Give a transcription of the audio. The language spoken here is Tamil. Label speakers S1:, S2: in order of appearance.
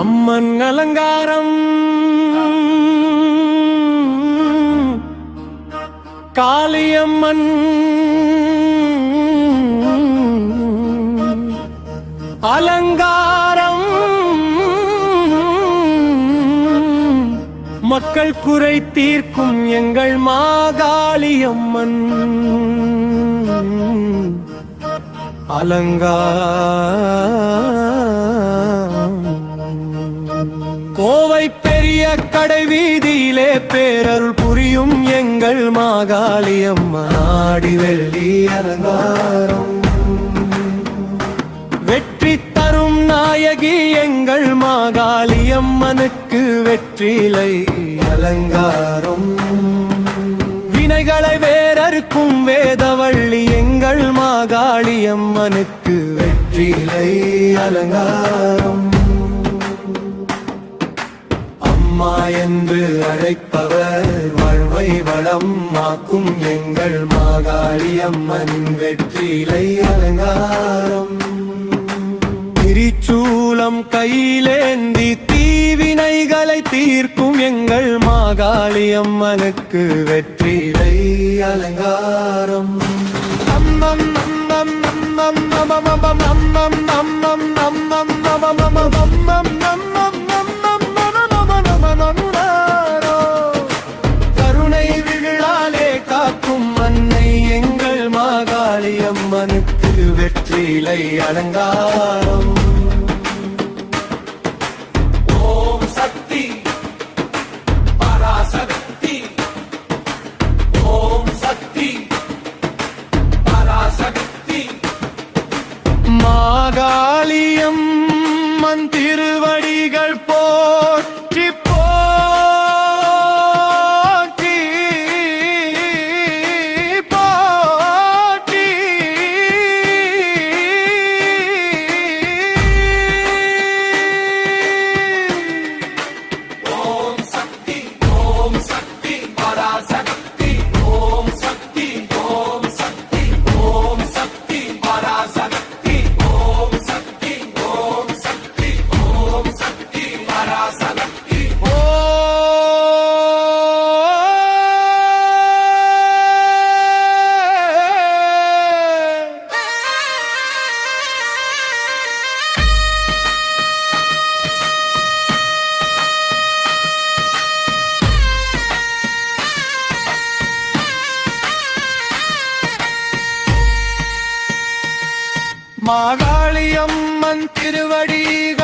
S1: அம்மன் அலங்காரம் காளியம்மன் அலங்காரம் மக்கள் குறை தீர்க்கும் எங்கள் மாகாளியம்மன் அலங்காரம். கோவை பெரிய கடை வீதியிலே பேரருள் புரியும் எங்கள் மாகாளியம்மன் ஆடி வெள்ளி அலங்காரம். வெற்றி தரும் நாயகி எங்கள் மாகாளியம்மனுக்கு வெற்றிலை அலங்காரம். வினைகளை வேறறுக்கும் வேதவள்ளி எங்கள் மாகாளியம்மனுக்கு வெற்றிலை அலங்காரம். அம்மா என்று அழைப்பவர் வாழ்வை வளம் ஆக்கும் எங்கள் மாகாளியம்மன் வெற்றிலை அலங்காரம். திரிச்சூலம் கையிலேந்தி தீவினைகளை தீர்க்கும் எங்கள் மாகாளியம்மனுக்கு வெற்றிலை அலங்காரம். கருணை விழாலே காக்கும் அன்னை எங்கள் மாகாளியம்மனுக்கு வெற்றிலை அலங்காரம். ஓம் சக்தி பராசக்தி, ஓம் சக்தி பராசக்தி. மாகாளியம்மன் திருவடிகள் போற்றி போற்றி போற்றி. ஓம் சக்தி ஓம் சக்தி பராசக்தி, ஓம் சக்தி ஓம் சக்தி ஓம் சக்தி பராசக்தி, ஓம் சக்தி ஓம் சக்தி ஓம் சக்தி பராசக்தி. மாகாளியம்மன் திருவடிகள்